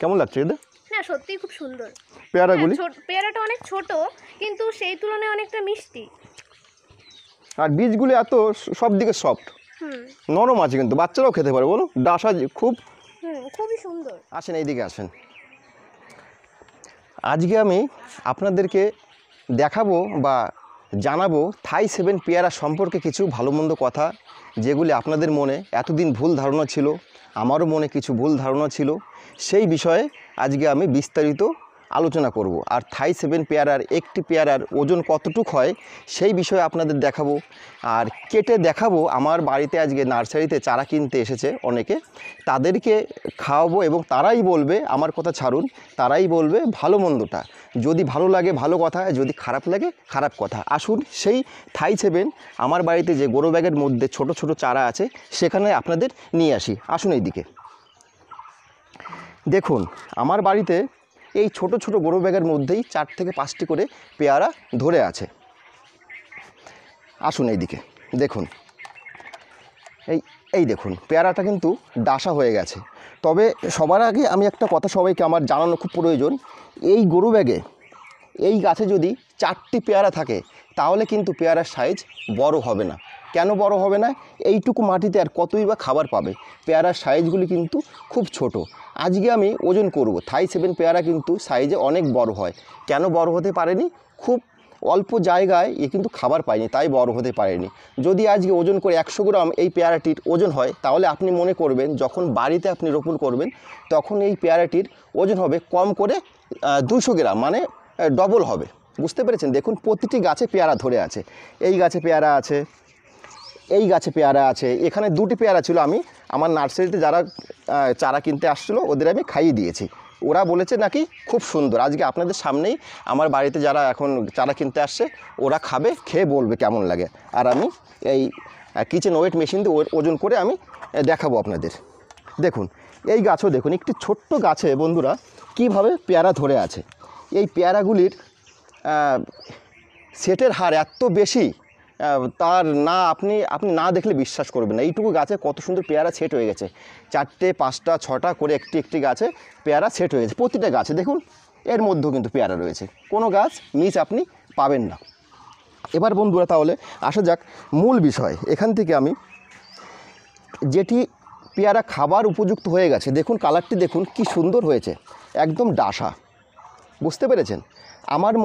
কেমন লাগছে এটা? না সত্যিই খুব সুন্দর। পেয়ারাগুলি পেয়ারাটা অনেক ছোট কিন্তু সেই তুলনায় অনেকটা মিষ্টি। আর বীজগুলি এত সব দিকে সফট, নরম আছে, কিন্তু বাচ্চারাও খেতে পারে বলো, ডাসা খুব। খুবই সুন্দর। আসেন এইদিকে আসেন। আজকে আমি আপনাদেরকে দেখাবো বা জানাবো থাই 7 পেয়ারা সম্পর্কে কিছু ভালো মন্দ কথা, যেগুলি আপনাদের মনে এতদিন ভুল ধারণা ছিল, আমারও মনে কিছু ভুল ধারণা ছিল। সেই বিষয়ে আজকে আমি বিস্তারিত আলোচনা করব। আর থাই 7 পেয়ারার একটি পেয়ারার ওজন কতটুক হয় সেই বিষয়ে আপনাদের দেখাবো, আর কেটে দেখাবো। আমার বাড়িতে আজকে নার্সারিতে চারা কিনতে এসেছে অনেকে, তাদেরকে খাওয়াবো এবং তারাই বলবে, আমার কথা ছাড়ুন, তারাই বলবে ভালো মন্দটা। যদি ভালো লাগে ভালো কথা, যদি খারাপ লাগে খারাপ কথা। আসুন সেই থাই 7 আমার বাড়িতে যে গোরো ব্যাগের মধ্যে ছোট ছোট চারা আছে সেখানে আপনাদের নিয়ে আসি। আসুন এইদিকে দেখুন, আমার বাড়িতে এই ছোট ছোট গোরো ব্যাগের মধ্যেই 4 থেকে 5টি করে পেয়ারা ধরে আছে। আসুন এইদিকে দেখুন, এই দেখুন পেয়ারাটা কিন্তু ডাসা হয়ে গেছে। তবে সবার আগে আমি একটা কথা সবাইকে আমার জানানো খুব প্রয়োজন, এই গোরো ব্যাগে এই গাছে যদি 4টি পেয়ারা থাকে তাহলে কিন্তু পেয়ারার সাইজ বড় হবে না। কেন বড় হবে না? এইটুকু মাটিতে আর কতই বা খাবার পাবে? পেয়ারার সাইজগুলি কিন্তু খুব ছোট। আজকে আমি ওজন করব। থাই 7 পেয়ারা কিন্তু সাইজে অনেক বড় হয়। কেন বড় হতে পারেনি? খুব অল্প জায়গায় এ কিন্তু খাবার পায়নি, তাই বড় হতে পারেনি। যদি আজকে ওজন করে 100 গ্রাম এই পেয়ারাটির ওজন হয়, তাহলে আপনি মনে করবেন যখন বাড়িতে আপনি রোপণ করবেন তখন এই পেয়ারাটির ওজন হবে কম করে 200 গ্রাম, মানে ডবল হবে। বুঝতে পেরেছেন? দেখুন প্রতিটি গাছে পেয়ারা ধরে আছে। এই গাছে পেয়ারা আছে, এই গাছে পেয়ারা আছে, এখানে 2টি পেয়ারা ছিল। আমি আমার নার্সারিতে যারা চারা কিনতে আসছিলো ওদের আমি খাইয়ে দিয়েছি, ওরা বলেছে নাকি খুব সুন্দর। আজকে আপনাদের সামনেই আমার বাড়িতে যারা এখন চারা কিনতে আসছে ওরা খাবে, খেয়ে বলবে কেমন লাগে। আর আমি এই কিচেন ওয়েট মেশিন দিয়ে ওজন করে আমি দেখাবো আপনাদের। দেখুন এই গাছও দেখুন, একটি ছোট্ট গাছে বন্ধুরা কিভাবে পেয়ারা ধরে আছে। এই পেয়ারাগুলির সেটের হার এত বেশি, তার না আপনি না দেখলে বিশ্বাস করবেন না। এইটুকু গাছে কত সুন্দর পেয়ারা সেট হয়ে গেছে। 4টে 5টা 6টা করে একটি গাছে পেয়ারা সেট হয়ে গেছে। প্রতিটা গাছে দেখুন এর মধ্যেও কিন্তু পেয়ারা রয়েছে, কোনো গাছ মিস আপনি পাবেন না। এবার বন্ধুরা তাহলে আসা যাক মূল বিষয়। এখান থেকে আমি যেটি পেয়ারা খাবার উপযুক্ত হয়ে গেছে, দেখুন কালারটি দেখুন কি সুন্দর হয়েছে, একদম ডাসা। বুঝতে পেরেছেন? আমার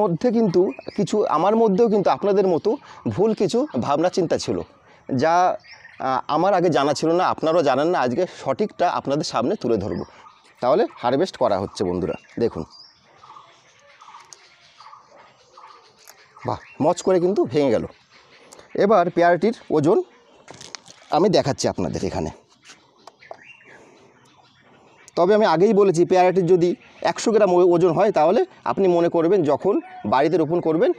মধ্যেও কিন্তু আপনাদের মতো ভুল কিছু ভাবনা চিন্তা ছিল, যা আমার আগে জানা ছিল না, আপনারাও জানেন না। আজকে সঠিকটা আপনাদের সামনে তুলে ধরব। তাহলে হারভেস্ট করা হচ্ছে বন্ধুরা, দেখুন বাহ, মচ করে কিন্তু ভেঙে গেল। এবার পেয়ারাটির ওজন আমি দেখাচ্ছি আপনাদের এখানে। তবে আমি আগেই বলেছি পেয়ারাটির যদি 100 গ্রাম ওজন হয় তাহলে আপনি মনে করবেন যখন বাড়িতে রোপণ করবেন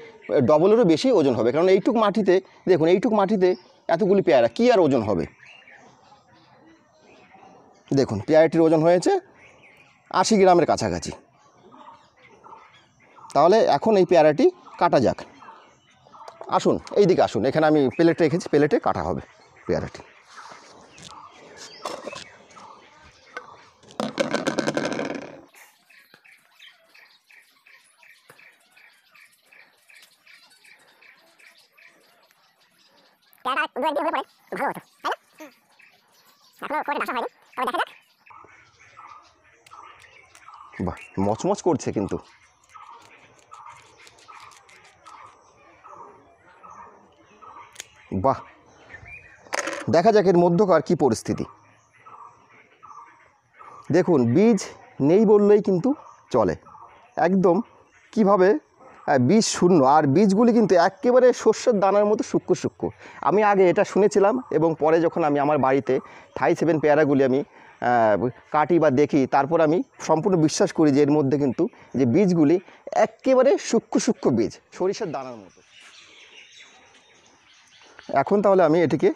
ডবলেরও বেশি ওজন হবে। কারণ এইটুক মাটিতে দেখুন, এইটুক মাটিতে এতগুলি পেয়ারা কী আর ওজন হবে? দেখুন পেয়ারাটির ওজন হয়েছে 80 গ্রামের কাছাকাছি। তাহলে এখন এই পেয়ারাটি কাটা যাক। আসুন এইদিকে আসুন, এখানে আমি প্লেট রেখেছি, প্লেটে কাটা হবে পেয়ারাটি। বাহ, মচমচ করছে কিন্তু। বাহ, দেখা যাক এর মধ্যকার কী পরিস্থিতি। দেখুন বীজ নেই বললেই কিন্তু চলে, একদম কিভাবে বীজ শূন্য। আর বীজগুলি কিন্তু একেবারে শস্যের দানার মতো সূক্ষ্ম সূক্ষ্ম। আমি আগে এটা শুনেছিলাম এবং পরে যখন আমি আমার বাড়িতে থাই 7 পেয়ারাগুলি আমি কাটি বা দেখি, তারপর আমি সম্পূর্ণ বিশ্বাস করি যে এর মধ্যে কিন্তু যে বীজগুলি একেবারে সূক্ষ্ম সূক্ষ্ম বীজ, সরিষার দানার মতো। এখন তাহলে আমি এটিকে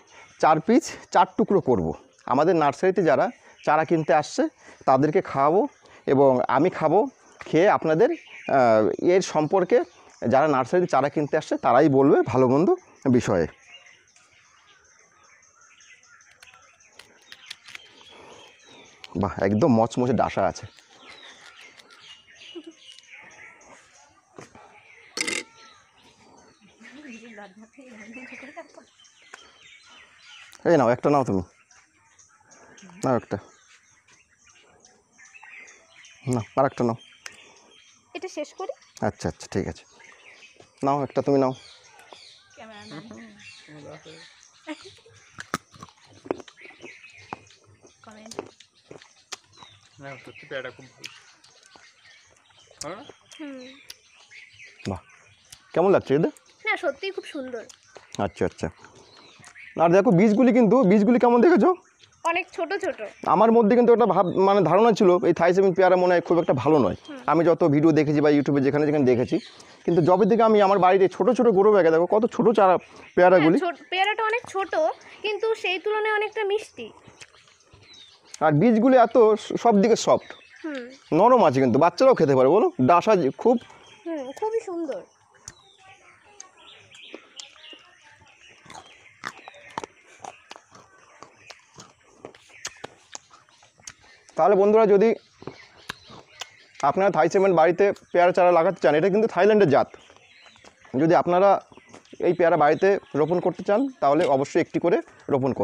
4 টুকরো করব। আমাদের নার্সারিতে যারা চারা কিনতে আসছে তাদেরকে খাওয়াবো এবং আমি খাবো, খেয়ে আপনাদের এর সম্পর্কে যারা নার্সারিতে চারা কিনতে আসছে তারাই বলবে ভালো মন্দ বিষয়ে। বাহ, একদম মচমচে ডাসা আছে। এই নাও একটা নাও তুমি, নাও একটা, না আর একটা নাও। এটা শেষ করি। আচ্ছা আচ্ছা ঠিক আছে, নাও একটা তুমি নাও। না সত্যি পেয়ারাটা খুব ভালো। হ্যাঁ বাহ, কেমন লাগছে এদের? না সত্যিই খুব সুন্দর। আচ্ছা আচ্ছা, আর দেখো বীজগুলি কেমন দেখেছো? অনেক ছোট ছোট। আমার মধ্যে কিন্তু একটা মানে ধারণা ছিল এই থাইসেমিন পেয়ারা মনে হয় খুব একটা ভালো নয়। আমি যত ভিডিও দেখেছি বা ইউটিউবে যেখানে যেখানে দেখেছি, কিন্তু যবে থেকে আমি আমার বাড়িতে ছোট ছোট গ্রো ব্যাগে দেখো কত ছোট চারা পেয়ারাগুলি, পেয়ারাটা অনেক ছোট কিন্তু সেই তুলনায় অনেকটা মিষ্টি। আর বীজগুলি এত সব দিকে সফট, হুম নরম আছে, কিন্তু বাচ্চারাও খেতে পারে বলো, ডাসা খুব। খুবই সুন্দর। তাহলে বন্ধুরা, যদি আপনারা থাইসেমিন বাড়িতে পেয়ারা চারা লাগাতে চান, এটা কিন্তু থাইল্যান্ডের জাত, যদি আপনারা এই পেয়ারা বাড়িতে রোপণ করতে চান তাহলে অবশ্যই একটি করে রোপণ করুন।